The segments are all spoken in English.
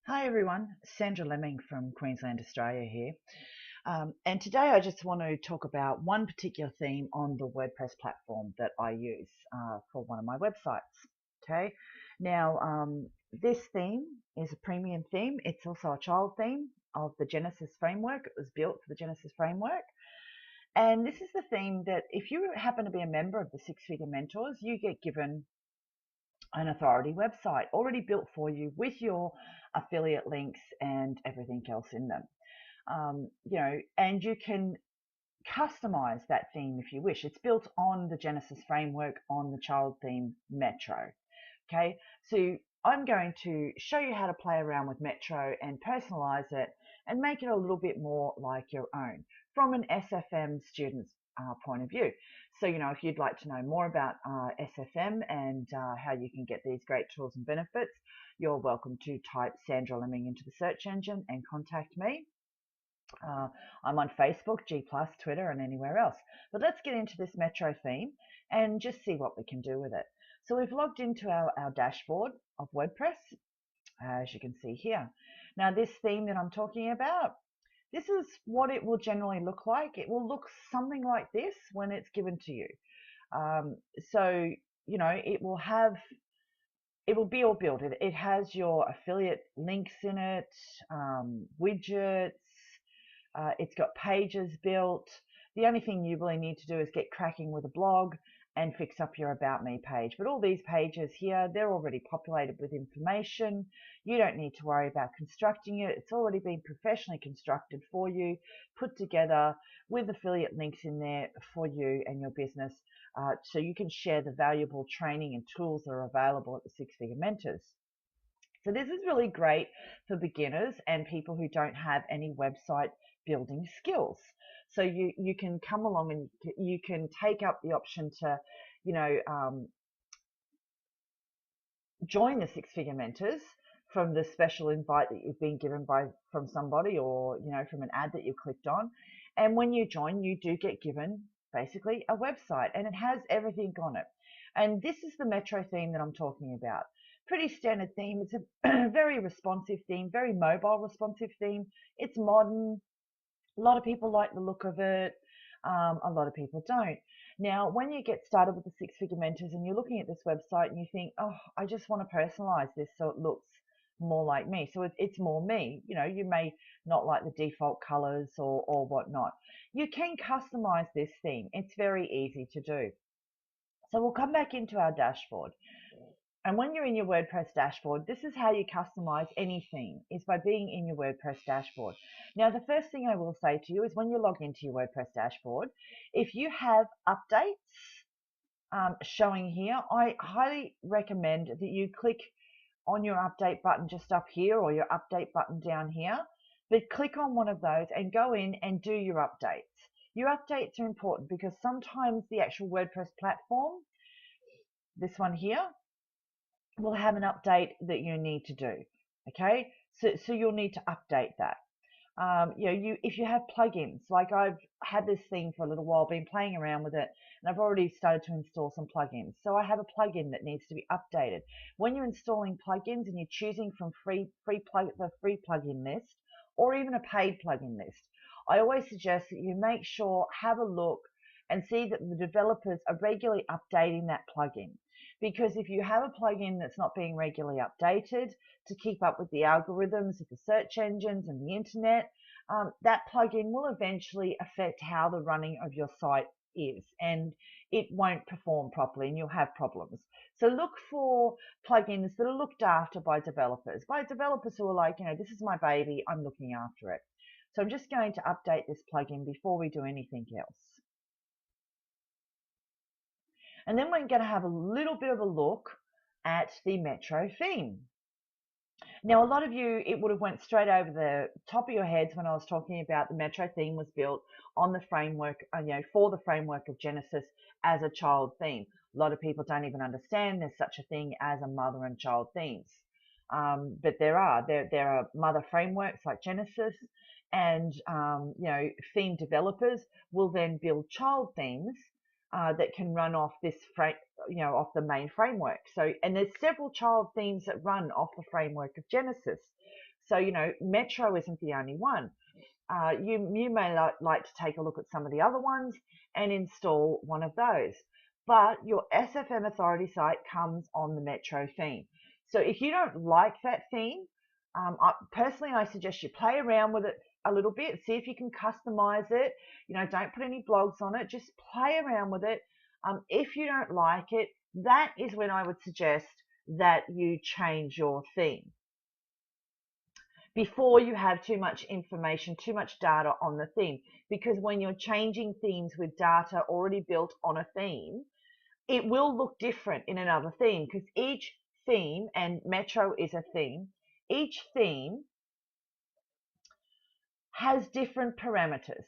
Hi everyone, Sandra Lemming from Queensland, Australia here. And today I just want to talk about one particular theme on the WordPress platform that I use for one of my websites. Okay, now this theme is a premium theme. It's also a child theme of the Genesis framework. It was built for the Genesis framework. And this is the theme that if you happen to be a member of the Six Figure Mentors, you get given an authority website already built for you with your affiliate links and everything else in them. And you can customize that theme if you wish. It's built on the Genesis framework on the child theme Metro. Okay, so I'm going to show you how to play around with Metro and personalize it and make it a little bit more like your own from an SFM student's point of view. So, if you'd like to know more about SFM and how you can get these great tools and benefits, you're welcome to type Sandra Lemming into the search engine and contact me. I'm on Facebook, G+, Twitter, and anywhere else. But let's get into this Metro theme and just see what we can do with it. So we've logged into our dashboard of WordPress, as you can see here. Now this theme that I'm talking about, this is what it will generally look like. It will look something like this when it's given to you. It will be all built. It has your affiliate links in it, widgets, it's got pages built. The only thing you really need to do is get cracking with a blog and fix up your About Me page. But all these pages here, they're already populated with information. You don't need to worry about constructing it. It's already been professionally constructed for you, put together with affiliate links in there for you and your business, so you can share the valuable training and tools that are available at the Six Figure Mentors. So this is really great for beginners and people who don't have any website building skills. So you can come along and you can take up the option to, join the Six Figure Mentors from the special invite that you've been given from somebody, or from an ad that you clicked on. And when you join, you do get given basically a website, and it has everything on it. And this is the Metro theme that I'm talking about. Pretty standard theme. It's a very responsive theme, very mobile responsive theme. It's modern. A lot of people like the look of it. A lot of people don't. Now, when you get started with the Six Figure Mentors and you're looking at this website and you think, oh, I just want to personalize this so it looks more like me. So it's more me. You may not like the default colors or whatnot. You can customize this theme. It's very easy to do. So we'll come back into our dashboard. And when you're in your WordPress dashboard, this is how you customize any theme, is by being in your WordPress dashboard. Now, the first thing I will say to you is when you log into your WordPress dashboard, if you have updates showing here, I highly recommend that you click on your update button just up here, or your update button down here, but click on one of those and go in and do your updates. Your updates are important because sometimes the actual WordPress platform, this one here, will have an update that you need to do. Okay, so you'll need to update that. If you have plugins, like I've had this thing for a little while, been playing around with it, and I've already started to install some plugins. So I have a plugin that needs to be updated. When you're installing plugins and you're choosing from the free plugin list, or even a paid plugin list, I always suggest that you make sure, have a look, and see that the developers are regularly updating that plugin. Because if you have a plugin that's not being regularly updated to keep up with the algorithms of the search engines and the internet, that plugin will eventually affect how the running of your site is, and it won't perform properly and you'll have problems. So look for plugins that are looked after by developers who are like, this is my baby, I'm looking after it. So I'm just going to update this plugin before we do anything else. And then we're going to have a little bit of a look at the Metro theme. Now, a lot of you, it would have went straight over the top of your heads when I was talking about the Metro theme was built on the framework, for the framework of Genesis as a child theme. A lot of people don't even understand there's such a thing as a mother and child themes. But there are mother frameworks like Genesis, and theme developers will then build child themes that can run off this off the main framework. So, and there's several child themes that run off the framework of Genesis. So, Metro isn't the only one. You may like to take a look at some of the other ones and install one of those. But your SFM Authority site comes on the Metro theme. So if you don't like that theme, personally, I suggest you play around with it a little bit, see if you can customize it. Don't put any blogs on it, just play around with it. If you don't like it, that is when I would suggest that you change your theme before you have too much information, too much data on the theme. Because when you're changing themes with data already built on a theme, it will look different in another theme, because each theme, and Metro is a theme, each theme has different parameters.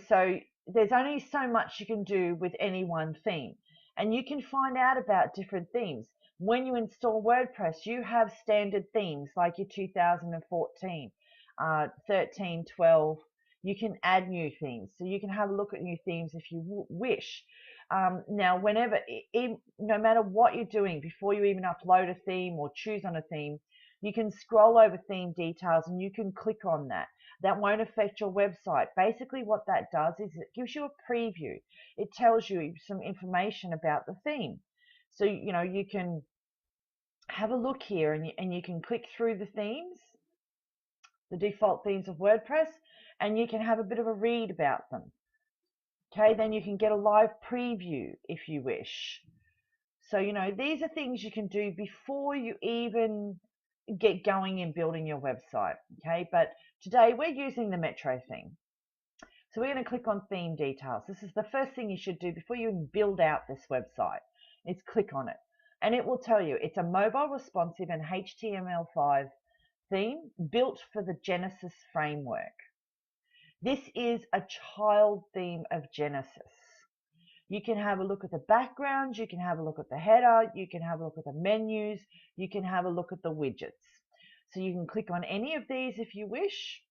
So there's only so much you can do with any one theme. And you can find out about different themes. When you install WordPress, you have standard themes like your 2014, 13, 12. You can add new themes. So you can have a look at new themes if you wish. Now, no matter what you're doing, before you even upload a theme or choose on a theme, you can scroll over theme details and you can click on that. That won't affect your website. Basically what that does is it gives you a preview. It tells you some information about the theme. So, you can have a look here and you can click through the themes, the default themes of WordPress, and you can have a bit of a read about them. Okay, then you can get a live preview if you wish. So, these are things you can do before you even get going in building your website. Okay, but today we're using the Metro theme. So we're going to click on theme details. This is the first thing you should do before you build out this website. Is click on it. And it will tell you it's a mobile responsive and HTML5 theme built for the Genesis framework. This is a child theme of Genesis. You can have a look at the background, you can have a look at the header, you can have a look at the menus, you can have a look at the widgets. So you can click on any of these if you wish.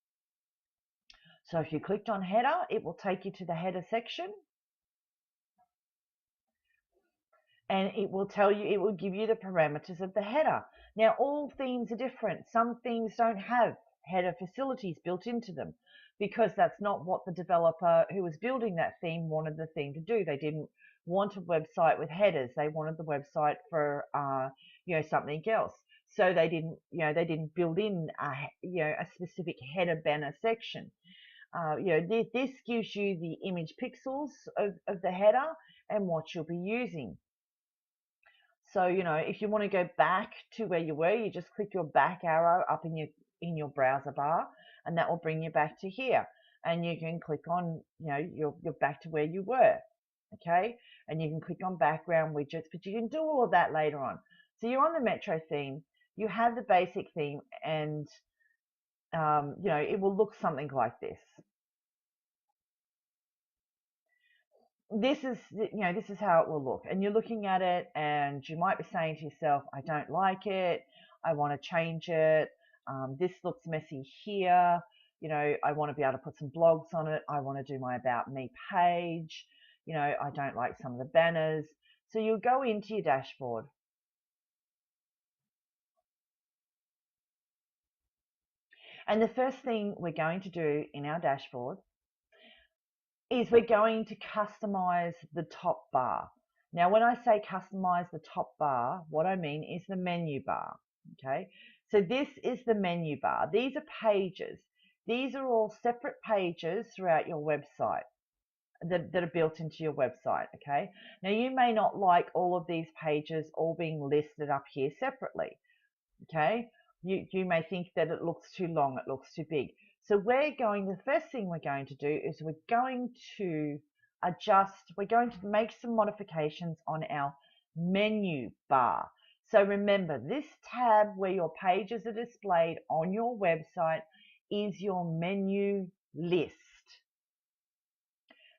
So if you clicked on header, it will take you to the header section. And it will give you the parameters of the header. Now, all themes are different. Some themes don't have header facilities built into them, because that's not what the developer who was building that theme wanted the theme to do. They didn't want a website with headers. They wanted the website for something else. So they didn't build in a specific header banner section. This gives you the image pixels of the header and what you'll be using. So, if you want to go back to where you were, you just click your back arrow up in your browser bar, and that will bring you back to here. And you can click on, you're back to where you were, okay? And you can click on background widgets, but you can do all of that later on. So you're on the Metro theme, you have the basic theme, and, it will look something like this. This is how it will look, and you're looking at it and you might be saying to yourself, I don't like it, I want to change it, this looks messy here, I want to be able to put some blogs on it, I want to do my About Me page, I don't like some of the banners. So you'll go into your dashboard. And the first thing we're going to do in our dashboard is we're going to customize the top bar. Now, when I say customize the top bar, what I mean is the menu bar, okay? So this is the menu bar. These are pages. These are all separate pages throughout your website that are built into your website, okay? Now, you may not like all of these pages all being listed up here separately, okay? You may think that it looks too long, it looks too big. So the first thing we're going to do is we're going to make some modifications on our menu bar. So remember, this tab where your pages are displayed on your website is your menu list.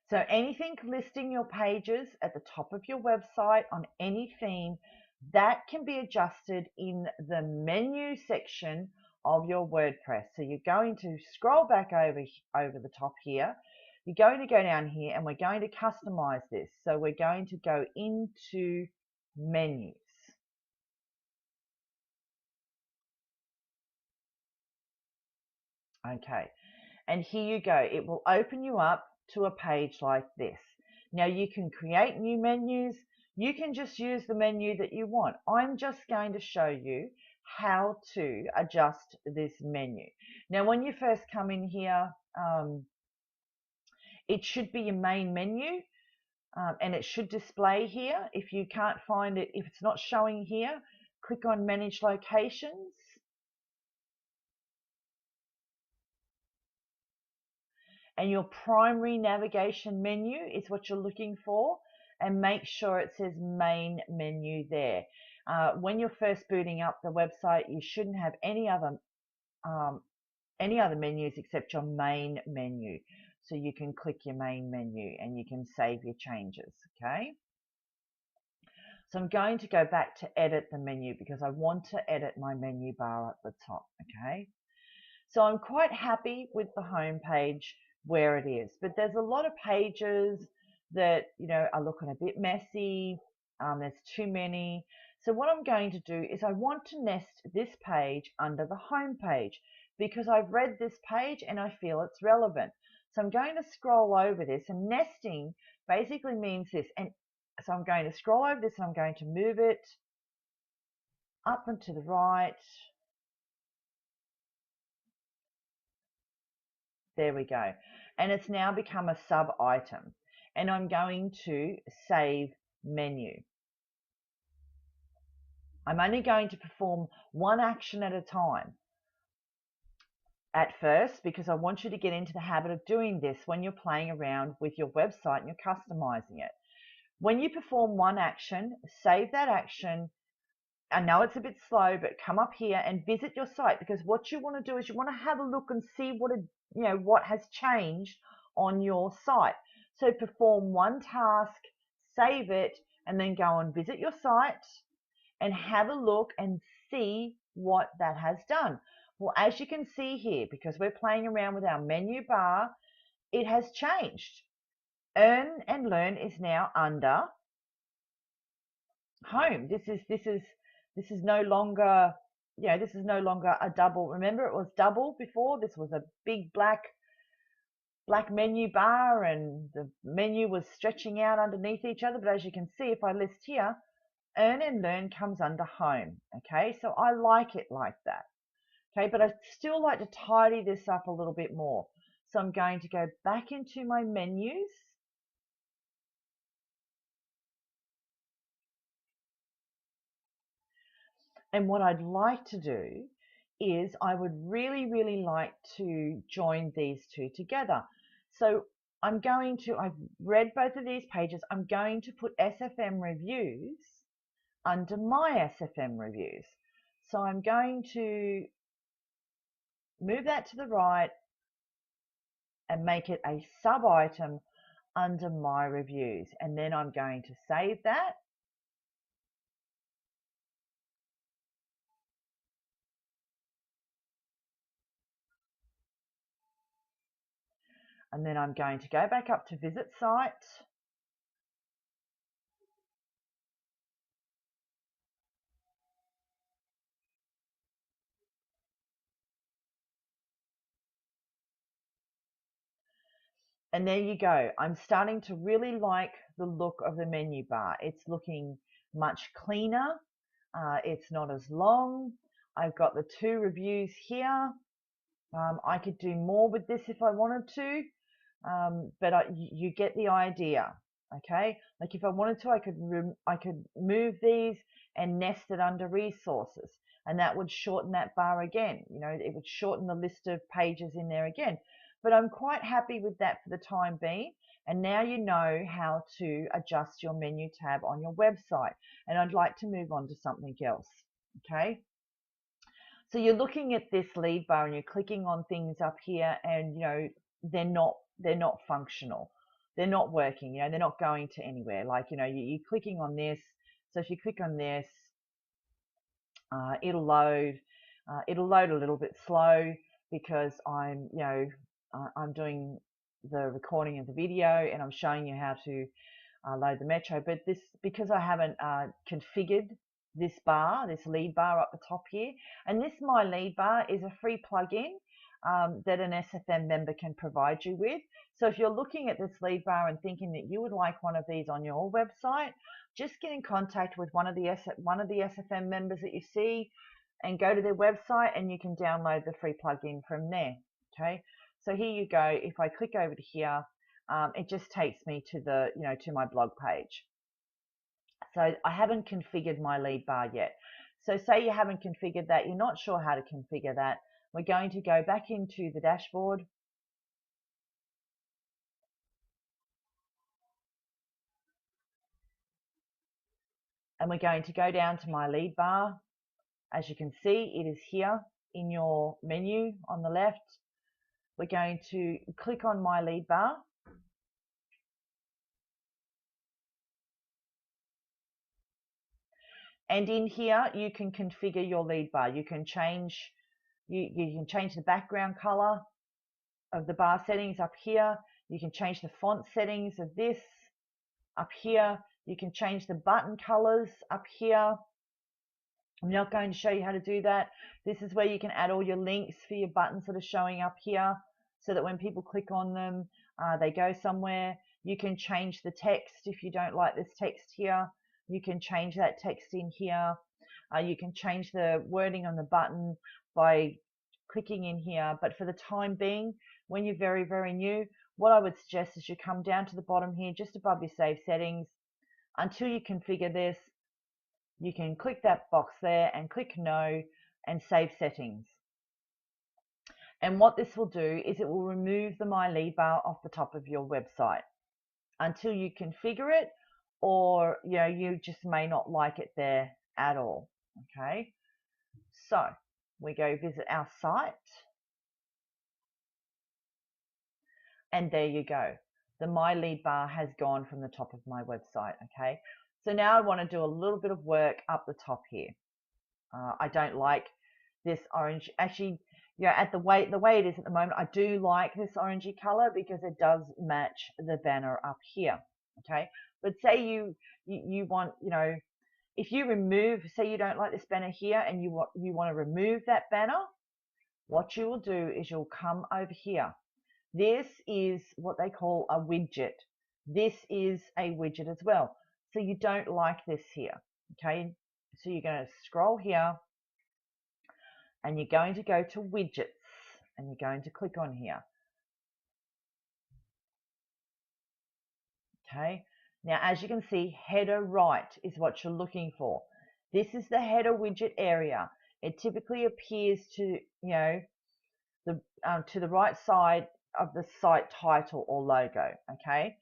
So anything listing your pages at the top of your website on any theme, that can be adjusted in the menu section of your WordPress. So you're going to scroll back over the top here. You're going to go down here and we're going to customize this. So we're going to go into menus. Okay, and here you go. It will open you up to a page like this. Now you can create new menus. You can just use the menu that you want. I'm just going to show you how to adjust this menu. Now when you first come in here, it should be your main menu, and it should display here. If you can't find it, if it's not showing here, click on Manage Locations. And your primary navigation menu is what you're looking for, and make sure it says main menu there. When you're first booting up the website, you shouldn't have any other menus except your main menu. So you can click your main menu and you can save your changes, okay? So I'm going to go back to edit the menu because I want to edit my menu bar at the top, okay? So I'm quite happy with the home page where it is, but there's a lot of pages that, you know, are looking a bit messy. There's too many. So what I'm going to do is I want to nest this page under the home page because I've read this page and I feel it's relevant. So I'm going to scroll over this, and nesting basically means this. And so I'm going to scroll over this and I'm going to move it up and to the right. There we go. And it's now become a sub item. And I'm going to save menu. I'm only going to perform one action at a time at first, because I want you to get into the habit of doing this when you're playing around with your website and you're customizing it. When you perform one action, save that action. I know it's a bit slow, but come up here and visit your site, because what you want to do is you want to have a look and see what has changed on your site. So perform one task, save it, and then go and visit your site and have a look and see what that has done. Well, as you can see here, because we're playing around with our menu bar, it has changed. Earn and Learn is now under home. This is no longer, this is no longer a double. Remember, it was double before. This was a big black menu bar, and the menu was stretching out underneath each other. But as you can see, if I list here, Earn and Learn comes under home. Okay, so I like it like that. Okay, but I still like to tidy this up a little bit more. So I'm going to go back into my menus. And what I'd like to do is I would really, really like to join these two together. So I've read both of these pages. I'm going to put SFM reviews under my SFM reviews. So I'm going to move that to the right and make it a sub item under my reviews. And then I'm going to save that. And then I'm going to go back up to visit site. And there you go. I'm starting to really like the look of the menu bar. It's looking much cleaner. It's not as long. I've got the 2 reviews here. I could do more with this if I wanted to, but you get the idea. Okay, like if I wanted to, I could move these and nest it under resources, and that would shorten that bar again. It would shorten the list of pages in there again. But I'm quite happy with that for the time being. And now you know how to adjust your menu tab on your website. And I'd like to move on to something else. Okay. So you're looking at this lead bar and you're clicking on things up here, and they're not functional. They're not working. They're not going to anywhere. Like you're clicking on this. So if you click on this, it'll load. It'll load a little bit slow because I'm doing the recording of the video and I'm showing you how to load the metro. But because I haven't configured this lead bar up the top here, and this My Lead Bar is a free plugin. that an SFM member can provide you with. So if you're looking at this lead bar and thinking that you would like one of these on your website, just get in contact with one of the SFM members that you see and go to their website, and you can download the free plugin from there. Okay, so here you go. If I click over to here, it just takes me to the, to my blog page. So I haven't configured my lead bar yet. So say you haven't configured that, you're not sure how to configure that. We're going to go back into the dashboard. And we're going to go down to my lead bar. As you can see, it is here in your menu on the left. We're going to click on my lead bar. And in here, you can configure your lead bar. You can change, you can change the background color of the bar settings up here. You can change the font settings of this up here. You can change the button colors up here. I'm not going to show you how to do that. This is where you can add all your links for your buttons that are showing up here, so that when people click on them, they go somewhere. You can change the text if you don't like this text here. You can change that text in here. You can change the wording on the button by clicking in here. But for the time being, when you're very, very new, what I would suggest is you come down to the bottom here, just above your save settings. Until you configure this, you can click that box there and click no and save settings. And what this will do is it will remove the My Lead bar off the top of your website until you configure it, or you just may not like it there at all. Okay, so we go visit our site, and there you go. The My Lead bar has gone from the top of my website. Okay, so now I want to do a little bit of work up the top here. I don't like this orange. Actually, at the way it is at the moment, I do like this orangey color because it does match the banner up here. Okay, but say you want, if you remove, say you don't like this banner here and you want to remove that banner, what you will do is you'll come over here. This is what they call a widget. This is a widget as well. So you don't like this here. Okay, so you're going to scroll here and you're going to go to widgets and you're going to click on here. Okay, now as you can see, header right is what you're looking for. This is the header widget area. It typically appears to, to the right side of the site title or logo. Okay,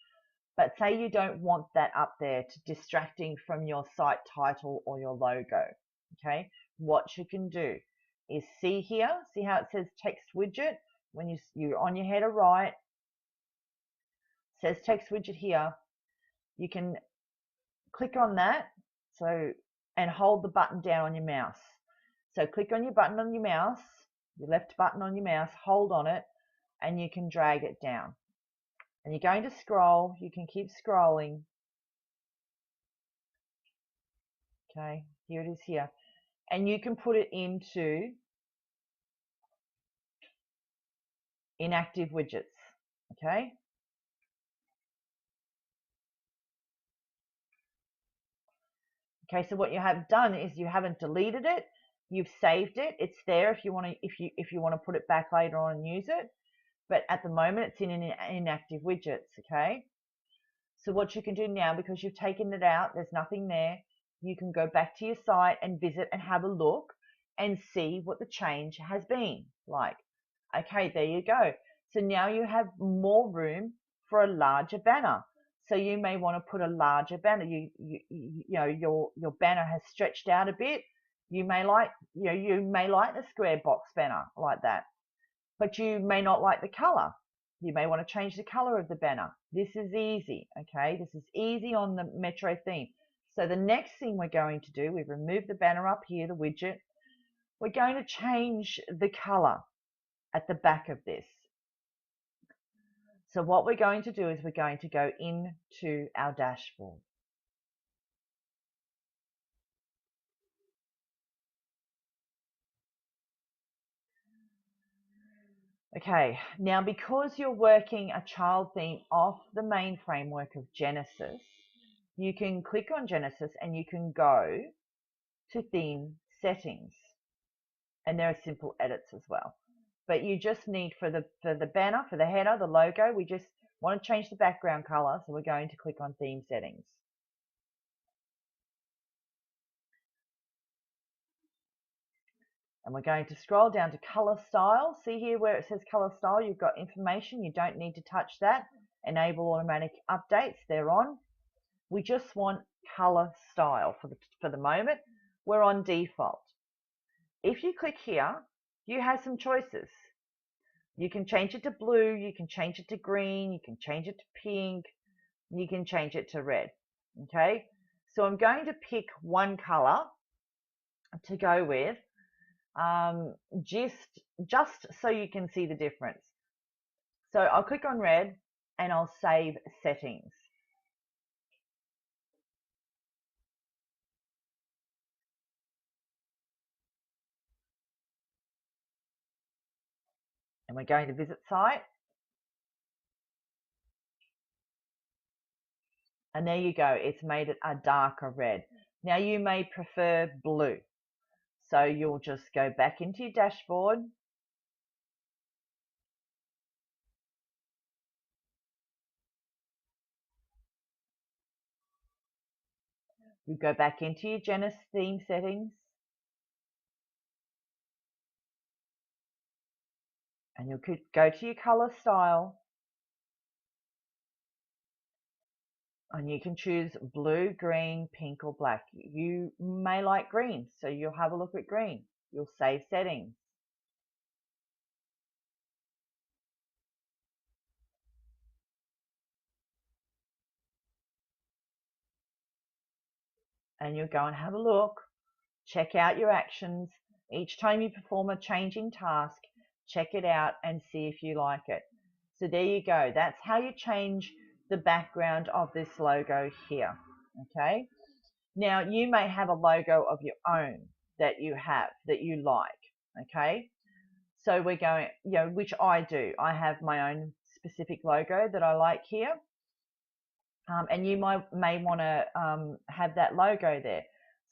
but say you don't want that up there to distracting from your site title or your logo. Okay, what you can do is see here, see how it says text widget? When you're on your header right, it says text widget here. You can click on that, and hold the button down on your mouse. So click on your button on your mouse, your left button on your mouse, hold on it, and you can drag it down. And you're going to scroll, you can keep scrolling. Okay, here it is here. And you can put it into inactive widgets. Okay. Okay, so what you have done is you haven't deleted it, you've saved it. It's there if you want to put it back later on and use it. But at the moment it's in inactive widgets. Okay. So what you can do now, because you've taken it out, there's nothing there, you can go back to your site and visit and have a look and see what the change has been like. Okay, there you go. So now you have more room for a larger banner. So you may want to put a larger banner. Your banner has stretched out a bit. You may like the square box banner like that, but you may not like the color. You may want to change the color of the banner. This is easy. Okay, this is easy on the Metro theme. So the next thing we're going to do, we've removed the banner up here, the widget. We're going to change the color at the back of this. So what we're going to do is we're going to go into our dashboard. Okay, now because you're working a child theme off the main framework of Genesis, you can click on Genesis and you can go to theme settings. And there are simple edits as well. But you just need for the banner, for the header, the logo, we just want to change the background color, so we're going to click on theme settings. And we're going to scroll down to color style. See here where it says color style, you've got information. You don't need to touch that. Enable automatic updates, they're on. We just want color style for the moment. We're on default. If you click here, you have some choices. You can change it to blue, you can change it to green, you can change it to pink, you can change it to red. Okay, so I'm going to pick one color to go with, just so you can see the difference. So I'll click on red and I'll save settings. And we're going to visit site. And there you go, it's made it a darker red. Now you may prefer blue. So you'll just go back into your dashboard. You go back into your Genesis theme settings. And you could go to your color style. And you can choose blue, green, pink, or black. You may like green, so you'll have a look at green. You'll save settings. And you'll go and have a look. Check out your actions. Each time you perform a changing task, check it out and see if you like it. So there you go. That's how you change the background of this logo here. Okay. Now you may have a logo of your own that you have, that you like. Okay. So we're going, which I do. I have my own specific logo that I like here. And you may want to have that logo there.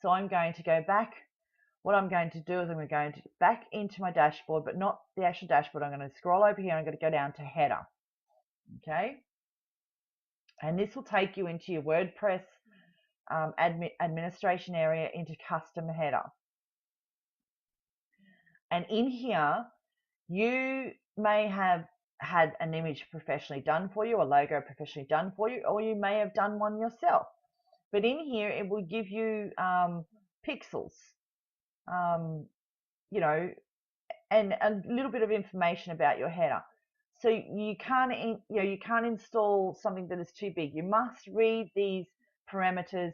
So I'm going to go back. What I'm going to do is I'm going to back into my dashboard, but not the actual dashboard. I'm going to scroll over here. I'm going to go down to header. Okay. And this will take you into your WordPress administration area, into custom header. And in here, you may have had an image professionally done for you, a logo professionally done for you, or you may have done one yourself. But in here, it will give you pixels, and a little bit of information about your header. So you can't install something that is too big. You must read these parameters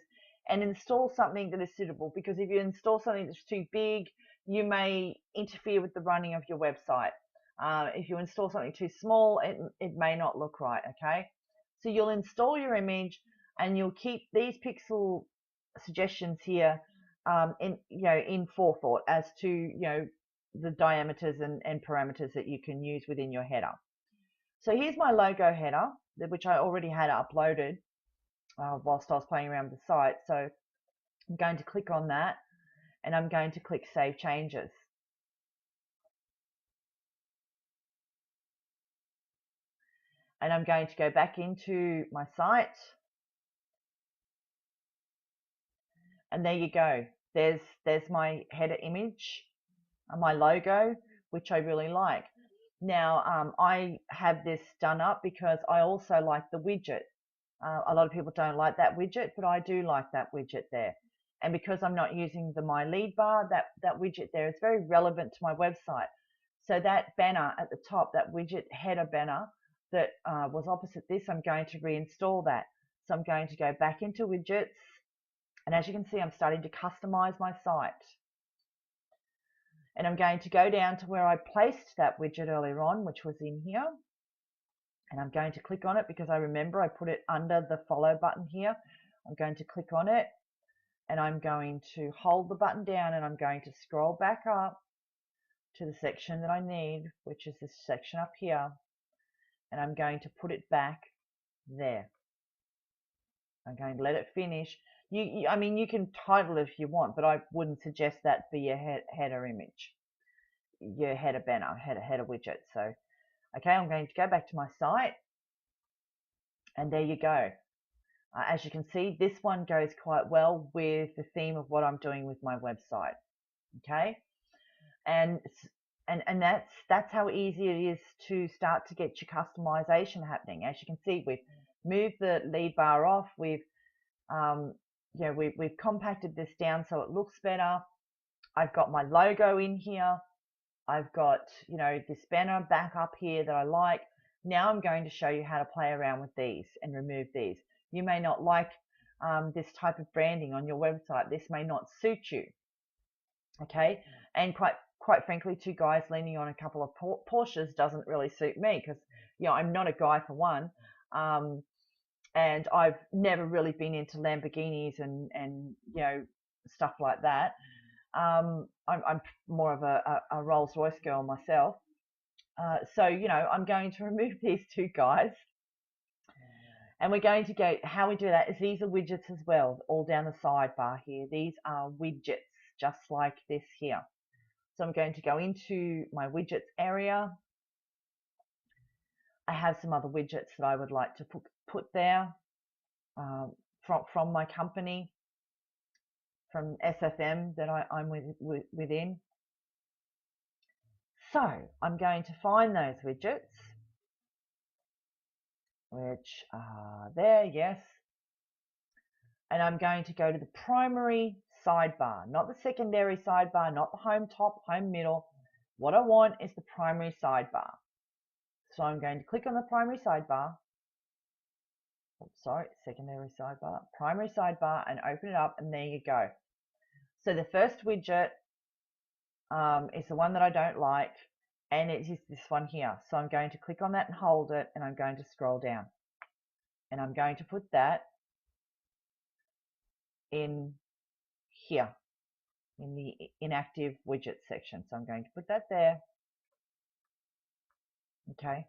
and install something that is suitable, because if you install something that's too big, you may interfere with the running of your website. If you install something too small, it may not look right. Okay, so you'll install your image and you'll keep these pixel suggestions here in forethought as to the diameters and parameters that you can use within your header. So here's my logo header, which I already had uploaded whilst I was playing around with the site. So I'm going to click on that and I'm going to click Save Changes. And I'm going to go back into my site. And there you go. There's my header image, my logo, which I really like. Now, I have this done up because I also like the widget. A lot of people don't like that widget, but I do like that widget there. And because I'm not using the My Lead Bar, that widget there is very relevant to my website. So that banner at the top, that widget header banner that was opposite this, I'm going to reinstall that. So I'm going to go back into widgets. And as you can see, I'm starting to customize my site. And I'm going to go down to where I placed that widget earlier on, which was in here. And I'm going to click on it because I remember I put it under the follow button here. I'm going to click on it and I'm going to hold the button down and I'm going to scroll back up to the section that I need, which is this section up here, and I'm going to put it back there. I'm going to let it finish. I mean, you can title it if you want, but I wouldn't suggest that be your header image, your header banner, header widget. So, okay, I'm going to go back to my site, and there you go. As you can see, this one goes quite well with the theme of what I'm doing with my website. Okay, and that's how easy it is to start to get your customization happening. As you can see, we've moved the lead bar off. We've we've compacted this down so it looks better. I've got my logo in here. I've got this banner back up here that I like. Now I'm going to show you how to play around with these and remove these. You may not like this type of branding on your website. This may not suit you. Okay, and quite frankly, two guys leaning on a couple of Porsches doesn't really suit me, because I'm not a guy for one, and I've never really been into Lamborghinis and stuff like that. I'm more of a Rolls-Royce girl myself, so I'm going to remove these two guys, and we're going to go. How we do that is these are widgets as well, all down the sidebar here. These are widgets, just like this here. So I'm going to go into my widgets area. I have some other widgets that I would like to put there from my company, from SFM that I'm within. So I'm going to find those widgets, which are there, yes. And I'm going to go to the primary sidebar, not the secondary sidebar, not the home top, home middle. What I want is the primary sidebar. So I'm going to click on the primary sidebar. Oops, sorry, secondary sidebar, primary sidebar, and open it up, and there you go. So the first widget is the one that I don't like, and it is this one here. So I'm going to click on that and hold it, and I'm going to scroll down. And I'm going to put that in here, in the inactive widget section. So I'm going to put that there. Okay.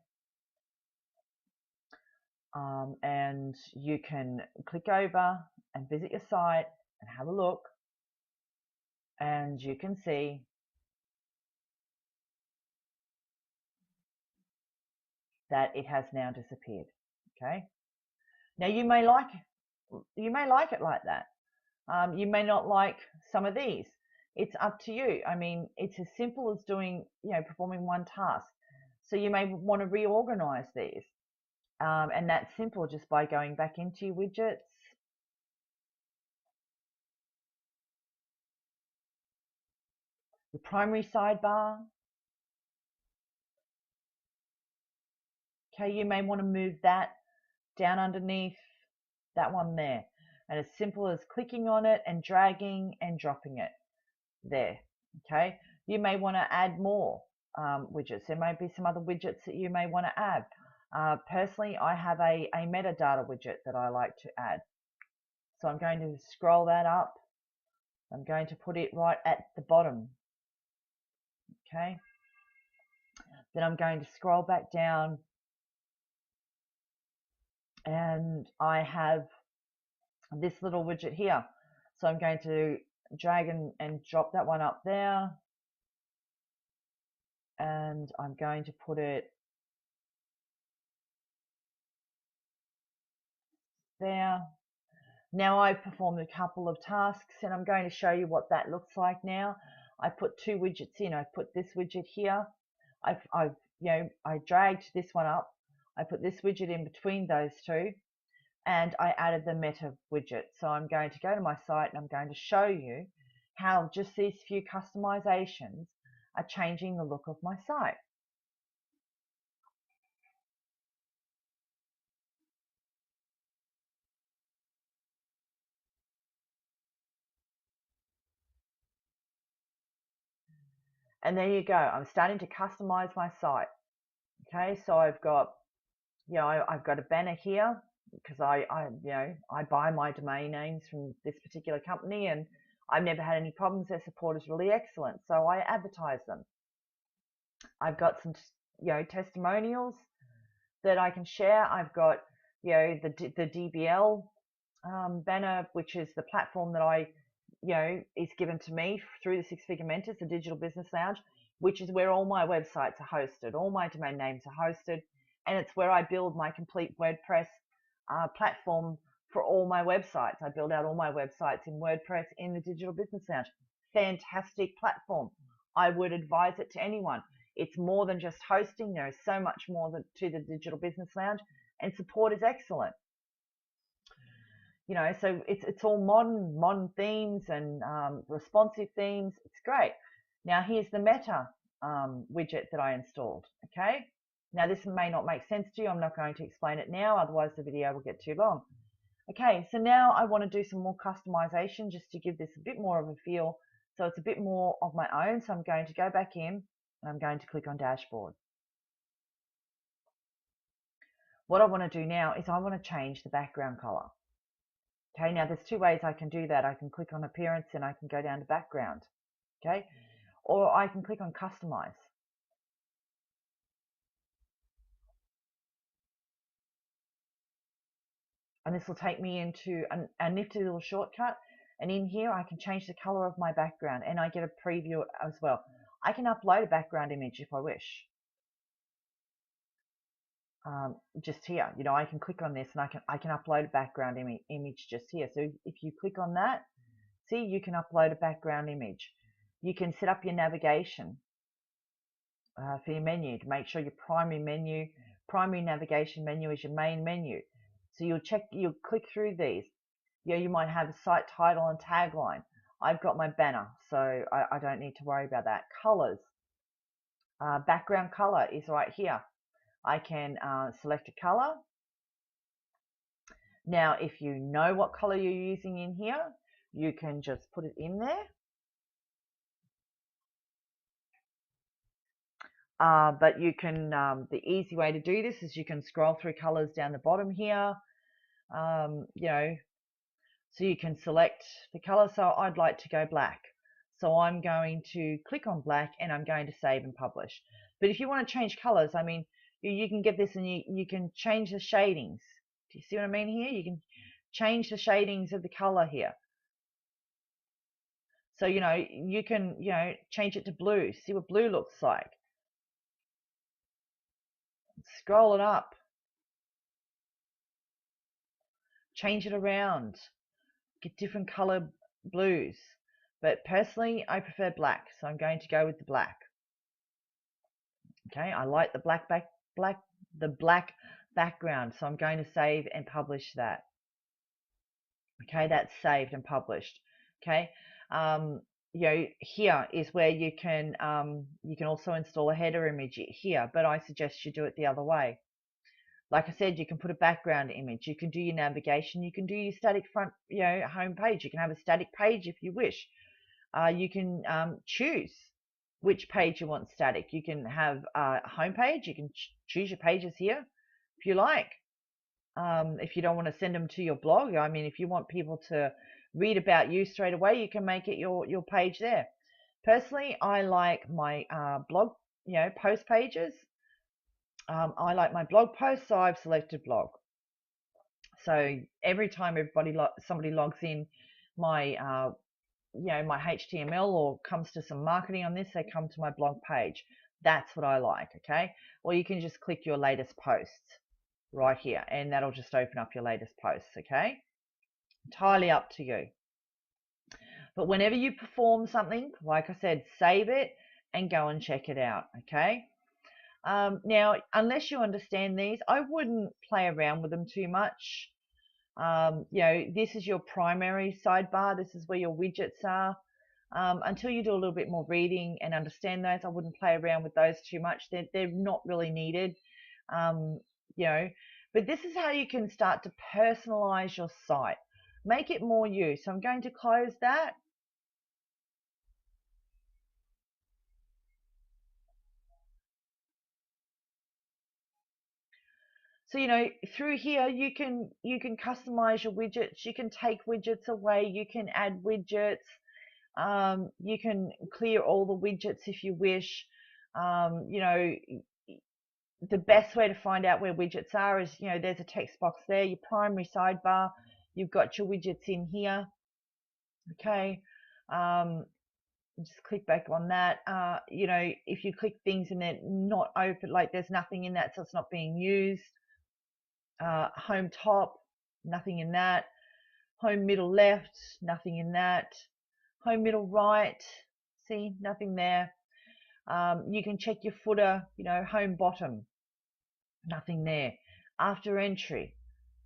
And you can click over and visit your site and have a look, and you can see that it has now disappeared. Okay. Now you may like it like that. You may not like some of these. It's up to you. I mean, it's as simple as doing, performing one task. So you may want to reorganize these. And that's simple, just by going back into your widgets. The primary sidebar. Okay, you may want to move that down underneath that one there. And as simple as clicking on it and dragging and dropping it there. Okay, you may want to add more widgets. There may be some other widgets that you may want to add. Personally, I have a metadata widget that I like to add. So I'm going to scroll that up. I'm going to put it right at the bottom. Okay. Then I'm going to scroll back down, and I have this little widget here. So I'm going to drag and drop that one up there, and I'm going to put it there. Now I've performed a couple of tasks, and I'm going to show you what that looks like now. I put two widgets in. I put this widget here. I dragged this one up. I put this widget in between those two, and I added the meta widget. So I'm going to go to my site, and I'm going to show you how just these few customizations are changing the look of my site. And there you go. I'm starting to customize my site. Okay, so I've got, I've got a banner here because I buy my domain names from this particular company, and I've never had any problems. Their support is really excellent, so I advertise them. I've got some, testimonials that I can share. I've got, the DBL banner, which is the platform that is given to me through the Six Figure Mentors, the Digital Business Lounge, which is where all my websites are hosted, all my domain names are hosted, and it's where I build my complete WordPress platform for all my websites. I build out all my websites in WordPress in the Digital Business Lounge. Fantastic platform. I would advise it to anyone. It's more than just hosting. There is so much more to the Digital Business Lounge, and support is excellent. So it's all modern themes and responsive themes. It's great. Now here's the meta widget that I installed. Okay. Now this may not make sense to you. I'm not going to explain it now, otherwise the video will get too long. Okay, so now I want to do some more customization just to give this a bit more of a feel. So it's a bit more of my own. So I'm going to go back in and I'm going to click on dashboard. What I want to do now is I want to change the background color. Okay, now there's two ways I can do that. I can click on appearance and I can go down to background. Okay, or I can click on customize. And this will take me into a nifty little shortcut. And in here, I can change the color of my background and I get a preview as well. I can upload a background image if I wish. Just here, I can click on this and I can upload a background image just here. So if you click on that, see, you can upload a background image. You can set up your navigation for your menu to make sure your primary navigation menu is your main menu. So you'll click through these. You might have a site title and tagline. I've got my banner, so I don't need to worry about that. Colors. Background color is right here. I can select a color. Now, if you know what color you're using in here, you can just put it in there. But you can, the easy way to do this is you can scroll through colors down the bottom here. So you can select the color. So I'd like to go black. So I'm going to click on black and I'm going to save and publish. But if you want to change colors, I mean, you can get this and you can change the shadings. Do you see what I mean here? You can change the shadings of the color here. So, you can, change it to blue. See what blue looks like. Scroll it up. Change it around. Get different color blues. But personally, I prefer black. So I'm going to go with the black. Okay, I like the black background. So I'm going to save and publish that. Okay, that's saved and published. Okay, here is where you can also install a header image here, but I suggest you do it the other way. Like I said, you can put a background image, you can do your navigation, you can do your static front, home page. You can have a static page if you wish. You can choose which page you want static. You can have a home page. You can choose your pages here if you like. If you don't want to send them to your blog, I mean, if you want people to read about you straight away, you can make it your page there. Personally, I like my blog, post pages. I like my blog posts, so I've selected blog. So every time somebody logs in my my HTML or comes to some marketing on this, they come to my blog page. That's what I like. Okay, or you can just click your latest posts right here and that'll just open up your latest posts. Okay, entirely up to you. But whenever you perform something, like I said, save it and go and check it out. Okay. Now, unless you understand these, I wouldn't play around with them too much. This is your primary sidebar. This is where your widgets are. Until you do a little bit more reading and understand those, I wouldn't play around with those too much. They're not really needed. But this is how you can start to personalize your site. Make it more you. So I'm going to close that. So, through here, you can customize your widgets. You can take widgets away. You can add widgets. You can clear all the widgets if you wish. You know, the best way to find out where widgets are is, you know, there's a text box there, your primary sidebar, you've got your widgets in here. Okay. Just click back on that. You know, if you click things and they're not open, like there's nothing in that, so it's not being used. Home top, nothing in that. Home middle left, nothing in that. Home middle right, see, nothing there. You can check your footer, you know, home bottom, nothing there. After entry,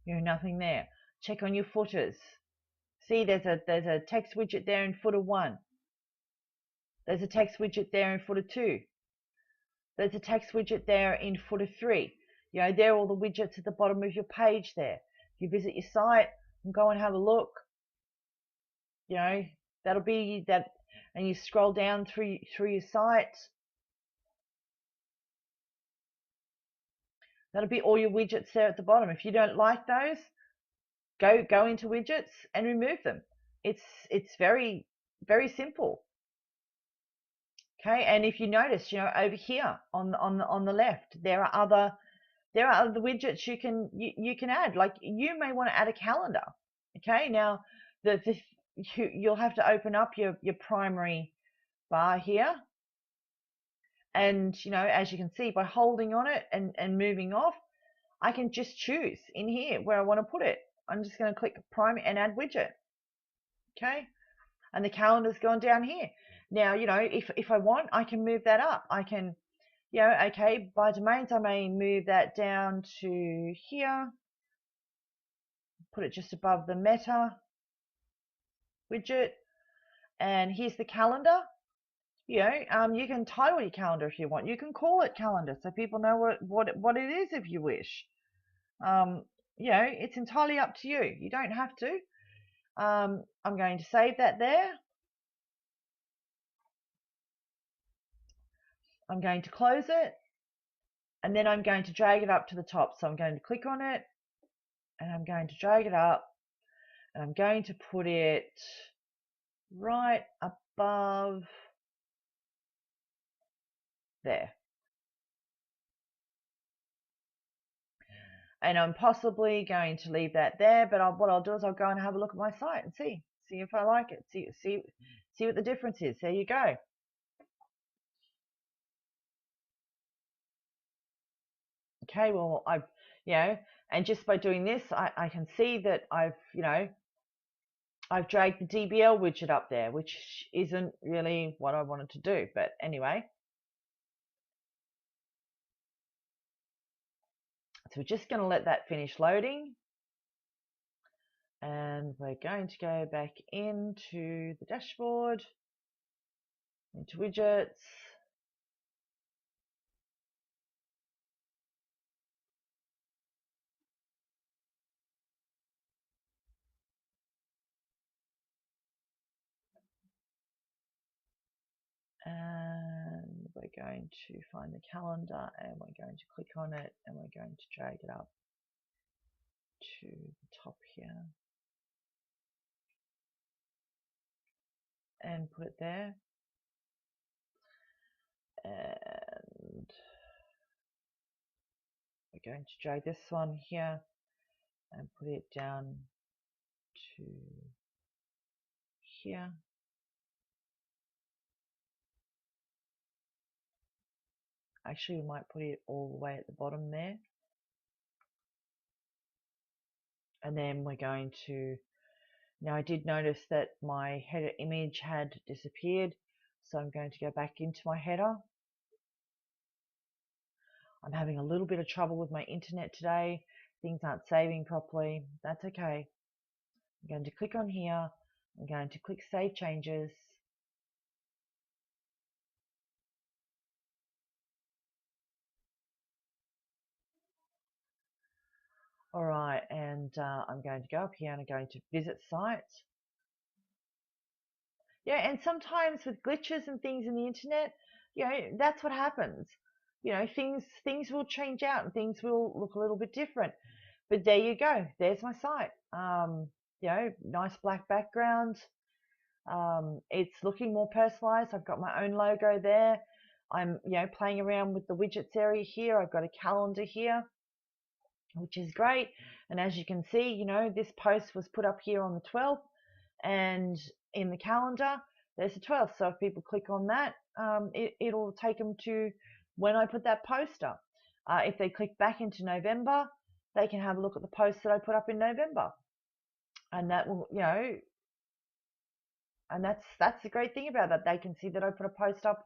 you know, nothing there. Check on your footers. See, there's a text widget there in footer 1. There's a text widget there in footer 2. There's a text widget there in footer 3. You know, there are all the widgets at the bottom of your page there. If you visit your site and go and have a look, you know, that'll be that. And you scroll down through your site, that'll be all your widgets there at the bottom. If you don't like those, go into widgets and remove them. It's very, very simple. Okay, and if you notice, you know, over here on the left, there are other widgets you can add. Like you may want to add a calendar. Okay, now you'll have to open up your primary bar here, and you know, as you can see, by holding on it and moving off, I can just choose in here where I want to put it. I'm just going to click primary and add widget. Okay, and the calendar's gone down here. Now, you know, if I want, I can move that up. I can, you know, okay, by domains, I may move that down to here, put it just above the meta widget, and here's the calendar. You know, you can title your calendar if you want. You can call it calendar so people know what it is if you wish. You know, it's entirely up to you. You don't have to. I'm going to save that there. I'm going to close it, and then I'm going to drag it up to the top. So I'm going to click on it, and I'm going to drag it up, and I'm going to put it right above there. And I'm possibly going to leave that there, but what I'll do is I'll go and have a look at my site and see if I like it, see what the difference is. There you go. Okay, well, you know, and just by doing this, I can see that you know, I've dragged the DBL widget up there, which isn't really what I wanted to do, but anyway. So we're just going to let that finish loading. And we're going to go back into the dashboard, into widgets. And we're going to find the calendar, and we're going to click on it, and we're going to drag it up to the top here and put it there. And we're going to drag this one here and put it down to here. Actually, we might put it all the way at the bottom there. And then we're going to, now I did notice that my header image had disappeared, so I'm going to go back into my header. I'm having a little bit of trouble with my internet today. Things aren't saving properly. That's okay. I'm going to click on here. I'm going to click Save Changes. All right, and I'm going to go up here and I'm going to visit site. Yeah, and sometimes with glitches and things in the internet, you know, that's what happens. You know, things will change out and things will look a little bit different. But there you go. There's my site. You know, nice black background. It's looking more personalized. I've got my own logo there. I'm, playing around with the widgets area here. I've got a calendar here, which is great. And as you can see, this post was put up here on the 12th, and in the calendar, there's the 12th. So if people click on that, it'll take them to when I put that post up. If they click back into November, they can have a look at the post that I put up in November. And that will, and that's the great thing about that. They can see that I put a post up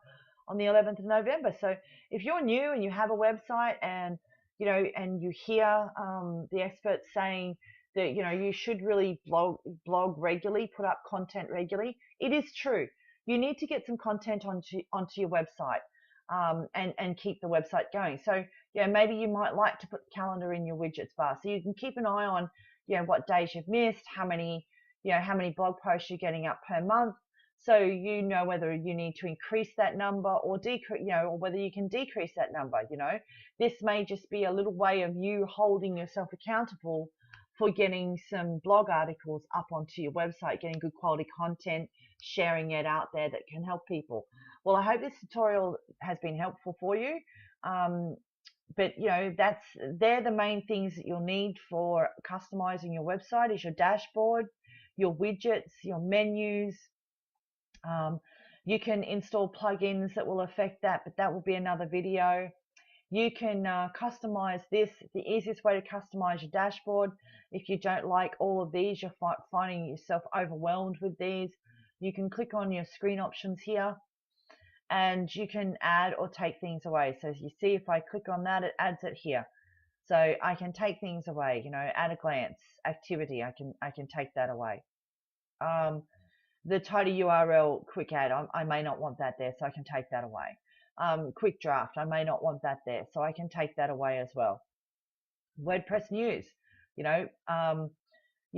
on the 11th of November. So if you're new and you have a website and, and you hear the experts saying that, you should really blog regularly, put up content regularly, it is true. You need to get some content onto your website and keep the website going. So, maybe you might like to put the calendar in your widgets bar so you can keep an eye on, what days you've missed, how many blog posts you're getting up per month. So whether you need to increase that number or decrease, or whether you can decrease that number. This may just be a little way of you holding yourself accountable for getting some blog articles up onto your website, getting good quality content, sharing it out there that can help people. Well, I hope this tutorial has been helpful for you. But they're the main things that you'll need for customizing your website: is your dashboard, your widgets, your menus. You can install plugins that will affect that, but that will be another video. You can customize this. The easiest way to customize your dashboard, if you don't like all of these, you're finding yourself overwhelmed with these, you can click on your screen options here and you can add or take things away. So as you see, if I click on that, it adds it here. So I can take things away, at a glance, activity, I can take that away. The title URL quick add, I may not want that there, so I can take that away. Quick draft, I may not want that there, so I can take that away as well. WordPress news, you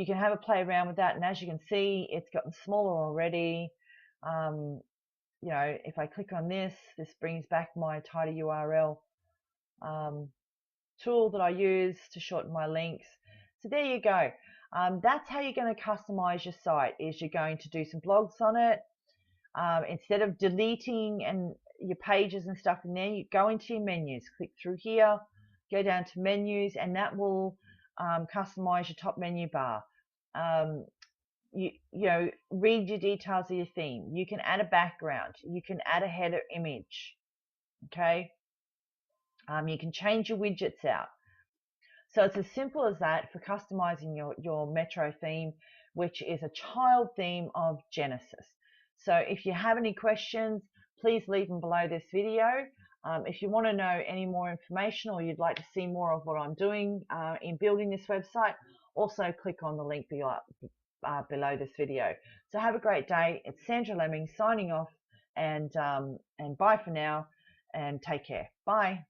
can have a play around with that, and as you can see, it's gotten smaller already. If I click on this brings back my title URL tool that I use to shorten my links. So there you go. That's how you're going to customize your site, is you're going to do some blogs on it. Instead of deleting and your pages and stuff in there, you go into your menus, click through here, go down to menus, and that will customize your top menu bar. Read your details of your theme. You can add a background. You can add a header image. Okay. You can change your widgets out. So it's as simple as that for customizing your Metro theme, which is a child theme of Genesis. So if you have any questions, please leave them below this video. If you want to know any more information or you'd like to see more of what I'm doing in building this website, also click on the link below this video. So have a great day. It's Sandra Lemming signing off, and bye for now, and take care. Bye.